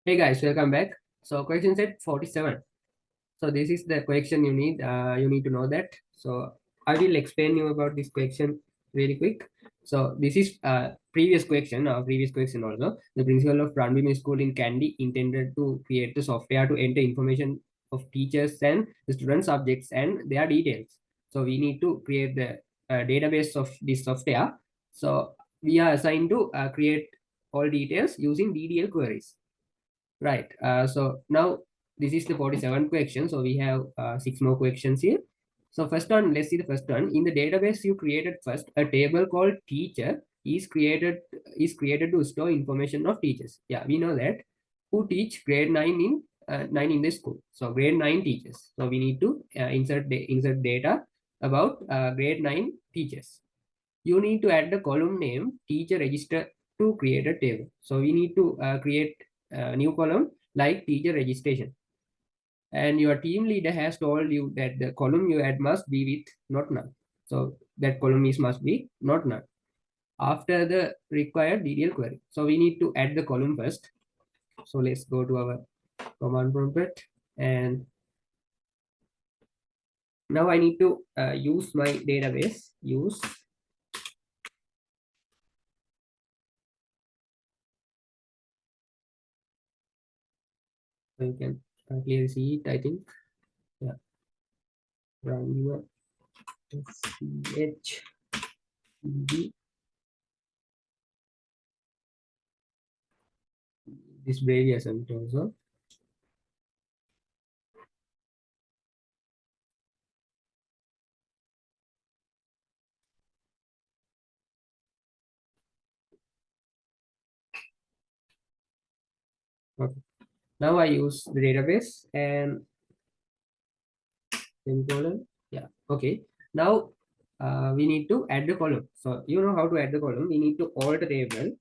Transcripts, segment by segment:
Hey guys, welcome back. So question set 47. So this is the question you need. You need to know that. So I will explain you about this question really quick. So this is previous question. Previous question also. The principal of Ranbim School in Kandy intended to create the software to enter information of teachers and the student subjects and their details. So we need to create the database of this software. So we are assigned to create all details using DDL queries. Right. So now this is the 47th question. So we have six more questions here. So first one, let's see the first one. In the database you created first, a table called teacher is created to store information of teachers. Yeah, we know that. Who teach grade 9 in 9 in the school. So grade 9 teachers. So we need to insert data about grade 9 teachers. You need to add the column name teacher register to create a table. So we need to create a new column like teacher registration. And your team leader has told you that the column you add must be with not null. So that column is must be not null after the required DDL query. So we need to add the column first. So let's go to our command prompt, and now I need to use my database. Use, so you can clearly see it, I think. Yeah, run your pcjt. This various also. Okay. Now I use the database and semicolon. Yeah. Okay. Now we need to add the column. So you know how to add the column. We need to alter table,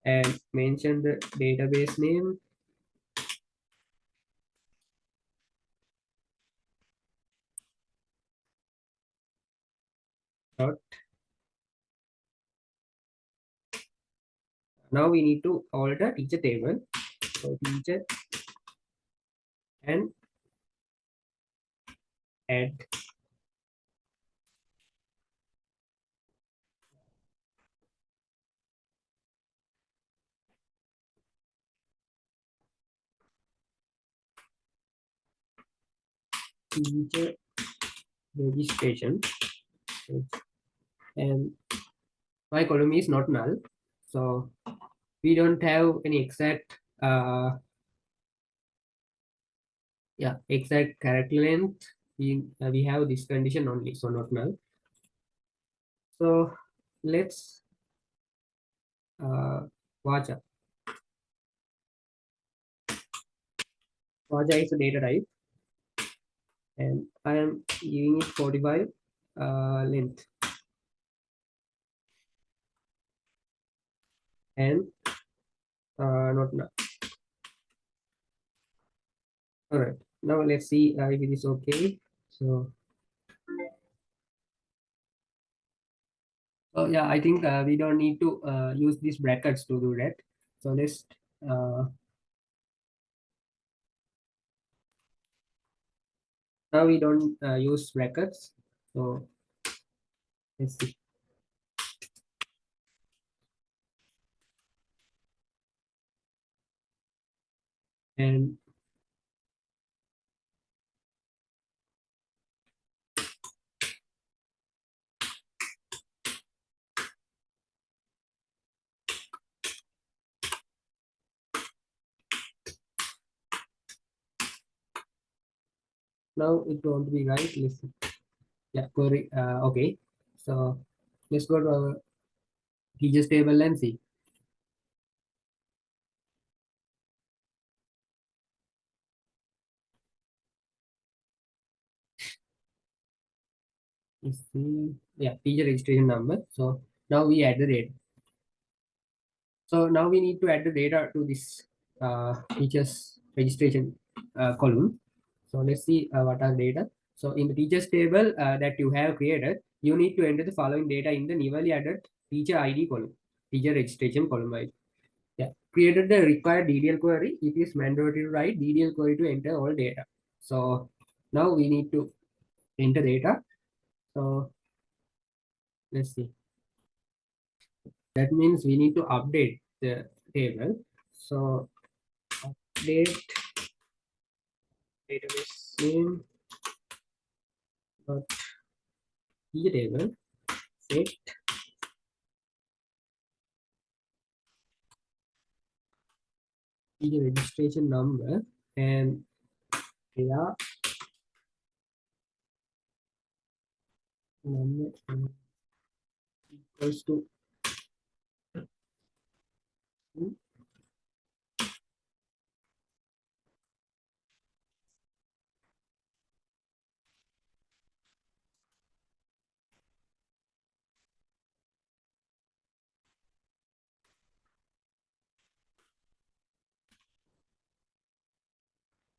and mention the database name. Dot. Now we need to alter teacher table. So teacher and add teacher registration, and my column is not null. So we don't have any exact exact character length. We have this condition only, so not null. So let's watch up. Vaja is a data type, and I am giving it 45 length, and not null. All right. Now let's see if it is okay. So yeah, I think we don't need to use these brackets to do that. So let's now we don't use brackets. So let's see. And now it won't be right. Let's see. Yeah, query. Okay. So let's go to our teachers table and see. Let's see. Yeah, teacher registration number. So now we add the data. So now we need to add the data to this teachers registration column. So let's see what are data. So in the teachers table that you have created, you need to enter the following data in the newly added teacher ID column, teacher registration column ID. Yeah, created the required DDL query. It is mandatory to write DDL query to enter all data. So now we need to enter data. So let's see. That means we need to update the table. So update database name dot table set the registration number and yeah number equals to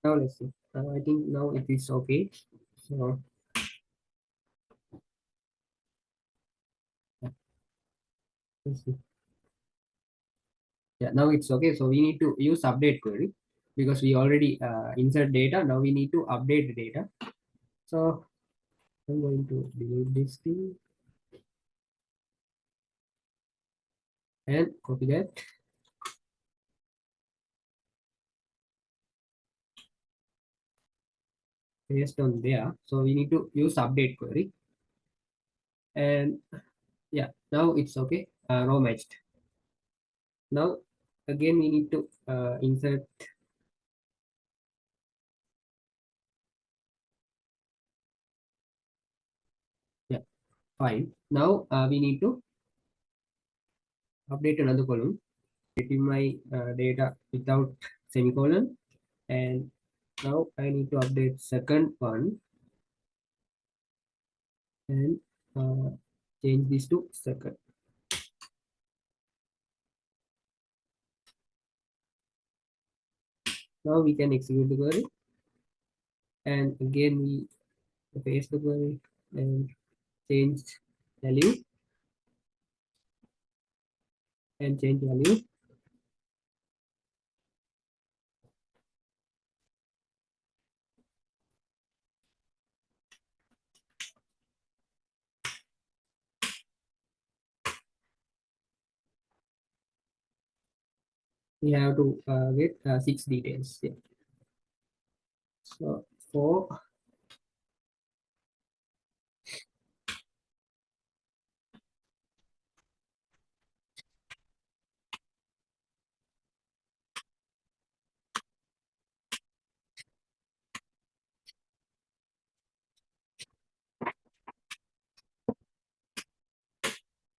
now let's see. I think now it is okay. So yeah, let's see. Yeah, now it's okay. So we need to use update query because we already insert data. Now we need to update the data. So I'm going to delete this thing and copy that, paste on there. So we need to use update query and yeah, now it's okay. Row matched. Now again we need to insert. Yeah, fine. Now we need to update another column. Getting my data without semicolon, and now I need to update second one and uh, change this to second. Now we can execute the query and again we paste the query and change value and change value. We have to get 6 details. Yeah. So for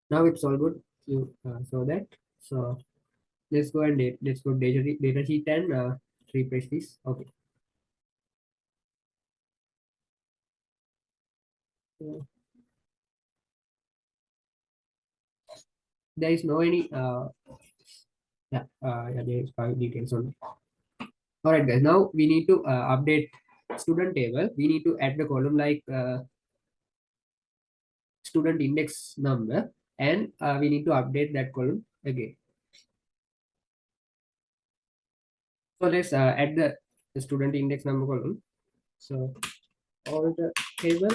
now it's all good. You saw that. So let's go and let's go data sheet and refresh this. Okay. So there is no any yeah, there is 5 details only. All right, guys. Now we need to update student table. We need to add the column like student index number, and we need to update that column again. So let's add the student index number column. So all the table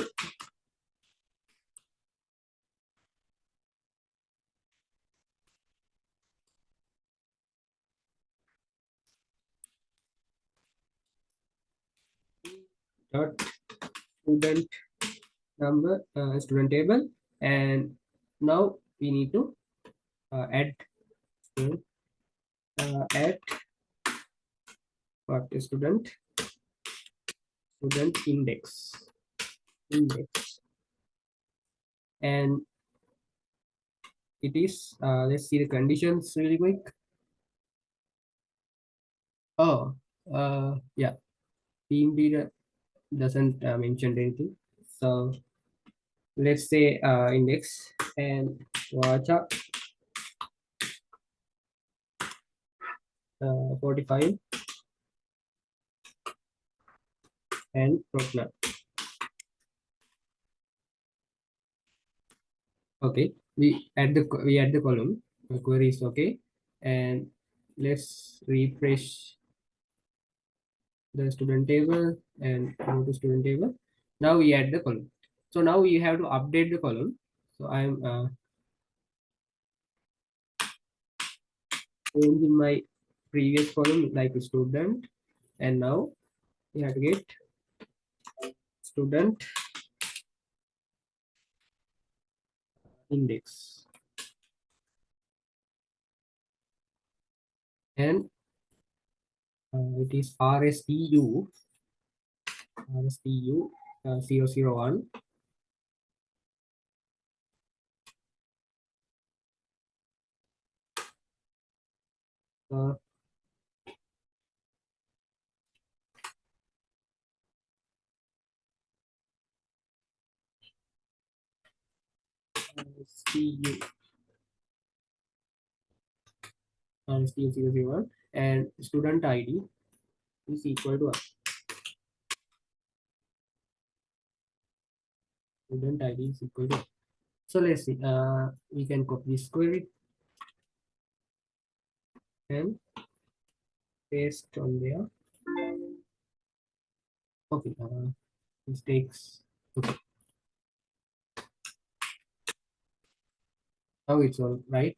dot student number student table, and now we need to add add what is student index and it is let's see the conditions really quick. Oh yeah, team leader doesn't mention anything, so let's say index and vacha 45 and Prokna. Okay, we add the column, the query is okay, and let's refresh the student table and go to student table. Now we add the column. So now we have to update the column. So I'm changing my previous column like a student, and now we have to get student index, and it is RSTU 001. Uh, RSTU RSTU 001, and student ID is equal to student ID is equal to. So let's see. We can copy this query and paste on there. Okay. Mistakes. Okay. Now it's all right.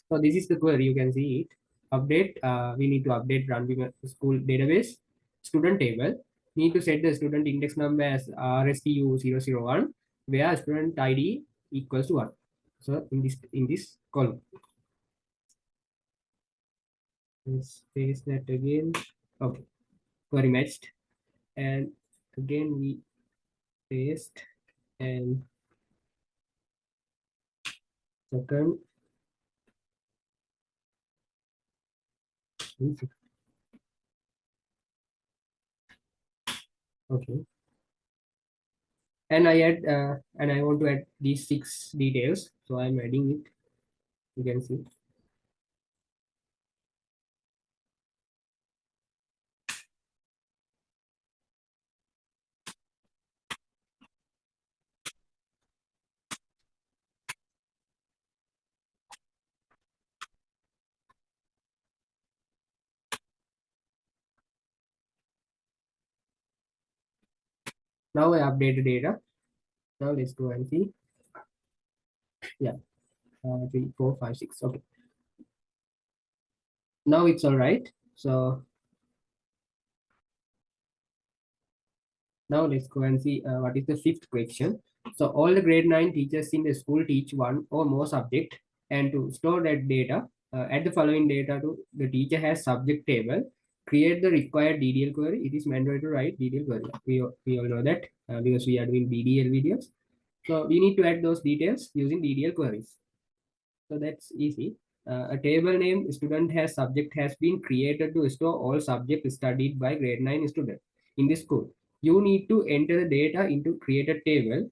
So this is the query. You can see it. Update. We need to update run school database student table. Need to set the student index number as RSTU 001, where student ID equals to 1. So in this column, let's paste that again. Okay. Query matched, and again we paste and second. Okay. And I want to add these 6 details, so I'm adding it. You can see. Now I update the data. Now let's go and see. Yeah, 3, 4, 5, 6. Okay. Now it's all right. So now let's go and see what is the fifth question. So all the grade 9 teachers in the school teach one or more subject, and to store that data, add the following data to the teacher has subject table. Create the required DDL query. It is mandatory to write DDL query. We all know that because we are doing DDL videos. So we need to add those details using DDL queries. So that's easy. A table name student has subject has been created to store all subjects studied by grade 9 student in this school. You need to enter the data into created table.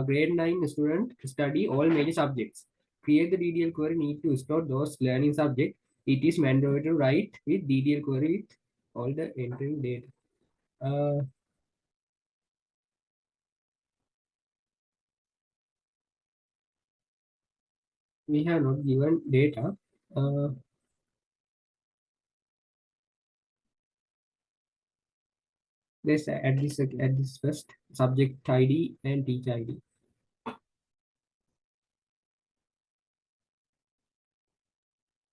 Grade 9 student study all major subjects. Create the DDL query need to store those learning subject. It is mandatory to write with DDL query with all the entering data. Uh, we have not given data. Uh, let's add this first, subject ID and teacher ID.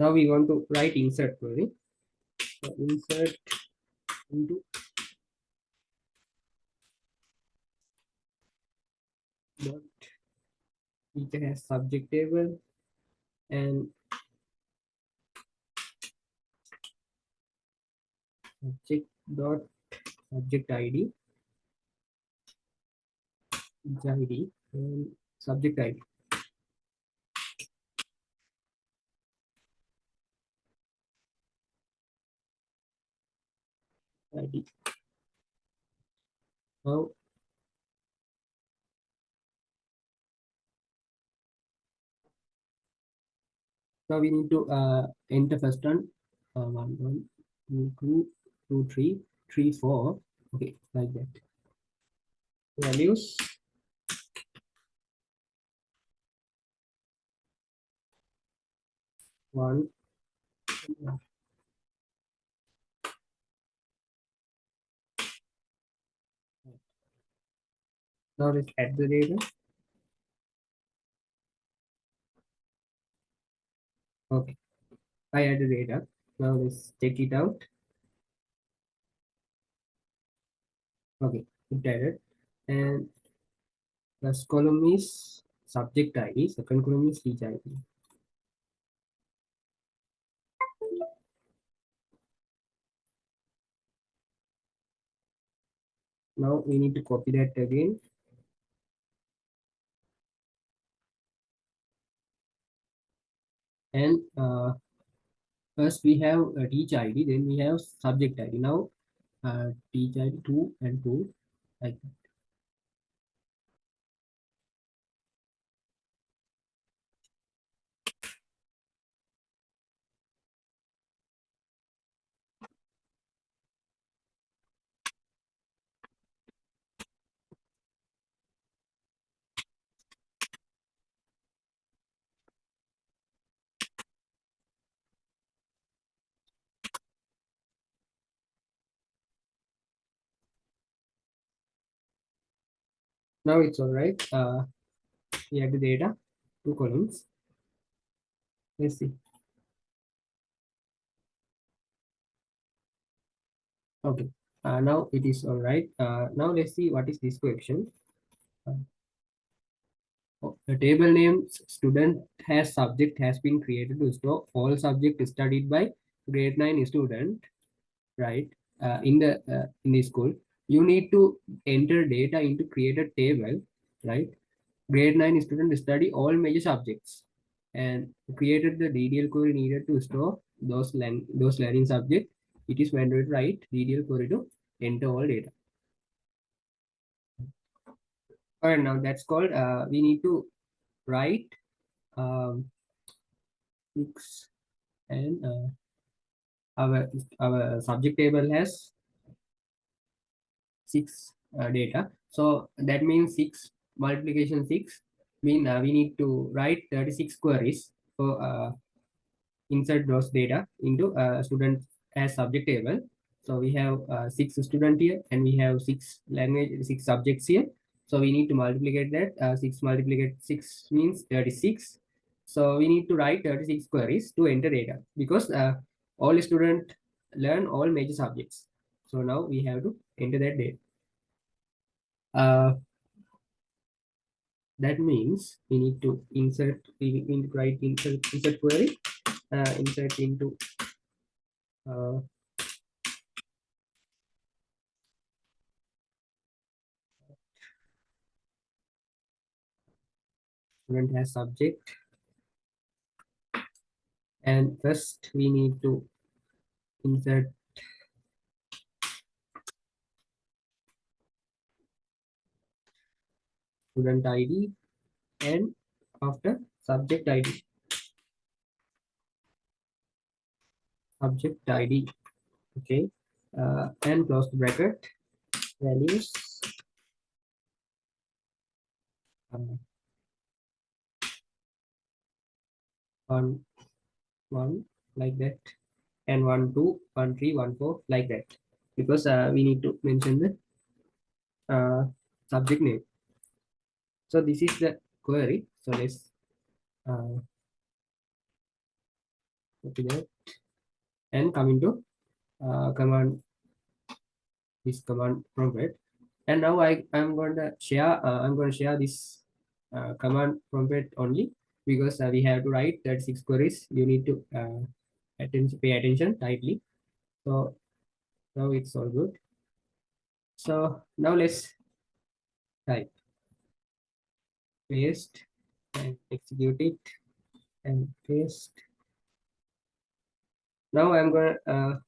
Now we want to write insert query. So insert into dot teacher has subject table and subject dot subject ID, teacher ID, and subject ID. ID. Now we need to enter first one. 1, 1, 2, 2, 2, 3, 3, 4. Okay, like that. Values 1, Now let's add the data. Okay, I add the data. Now let's check it out. Okay, it added. And first column is subject ID, second column is teacher ID. Now we need to copy that again. And first we have a teacher ID, then we have subject ID. Now teacher ID 2 and 2. Like now it's all right. We add the data, 2 columns. Let's see. Okay. Now it is all right. Now let's see what is this question. The table name student has subject has been created to store all subject studied by grade 9 student, right? In the school, you need to enter data into created table, right? Grade 9 student study all major subjects and created the DDL query needed to store those learning subjects. It is mandatory to write DDL query to enter all data. All right, now that's called we need to write um, 6 and our subject table has 6 data. So that means 6 multiplication 6 mean we need to write 36 queries for insert those data into student as subject table. So we have 6 student here and we have 6 language 6 subjects here. So we need to multiply that 6 multiplied 6 means 36. So we need to write 36 queries to enter data because all student learn all major subjects. So now we have to enter that data. That means we need to we need to write insert query, insert into uh, student has subject, and first we need to insert student ID and after subject ID, okay, and close the bracket, values uh, 1 1 like that, and 1 2 1 3 1 4 like that, because we need to mention the subject name. So this is the query. So let's copy that and come into command this command prompt. And now I'm going to share this command prompt only because we have to write 36 queries. You need to pay attention tightly. So now it's all good. So now let's type paste and execute it and paste. Now I'm going to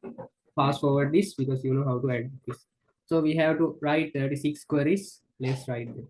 fast forward this because you know how to add this. So we have to write 36 queries. Let's write them.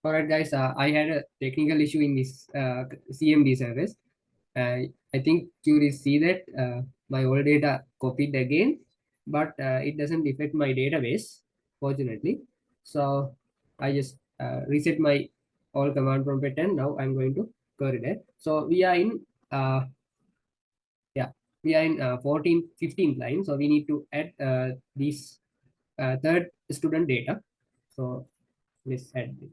All right, guys. I had a technical issue in this CMD service. I think you will see that my old data copied again, but it doesn't affect my database, fortunately. So I just reset my all command prompt and now I'm going to query that. So we are in yeah, we are in 14, 15th line. So we need to add this third student data. So let's add it.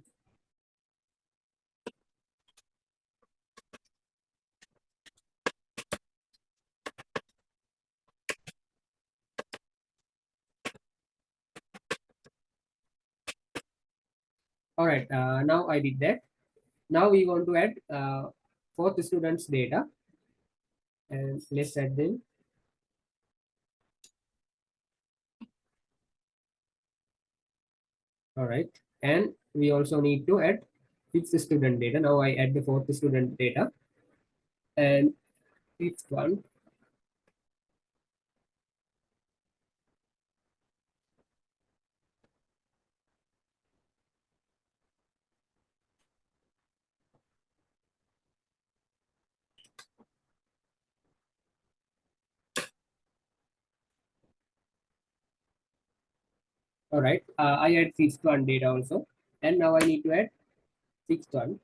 All right, now I did that. Now we want to add fourth student's data and let's add them. All right, and we also need to add fifth student data. Now I add the fourth student data and fifth one. All right, I add fifth one data also, and now I need to add sixth one.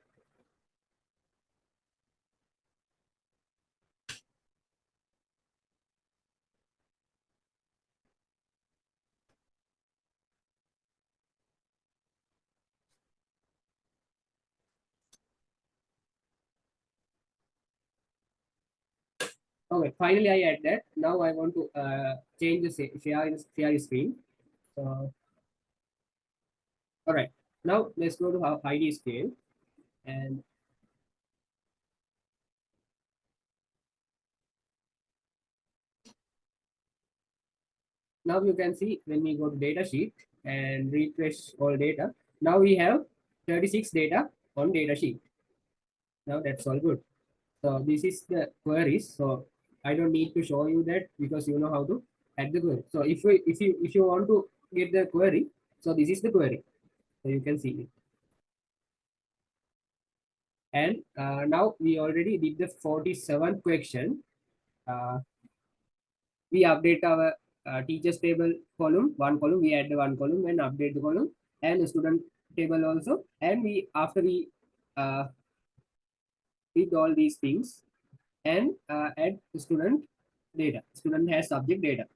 Okay, finally I add that. Now I want to change the share screen. So, all right, now let's go to our ID scale, and now you can see when we go to data sheet and refresh all data, now we have 36 data on data sheet. Now that's all good. So this is the queries. So I don't need to show you that because you know how to add the query. So if you want to get the query, so this is the query. So you can see it. And now we already did the 47th question. Uh, we update our teachers table column, one column, we add the one column and update the column and the student table also. And we after we did all these things and add the student data. Student has subject data.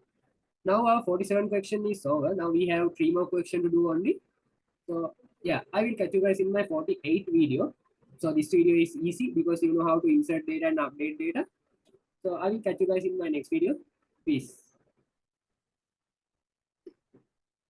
Now our 47 question is over. Now we have 3 more question to do only. So yeah, I will catch you guys in my 48th video. So this video is easy because you know how to insert data and update data. So I will catch you guys in my next video. Peace.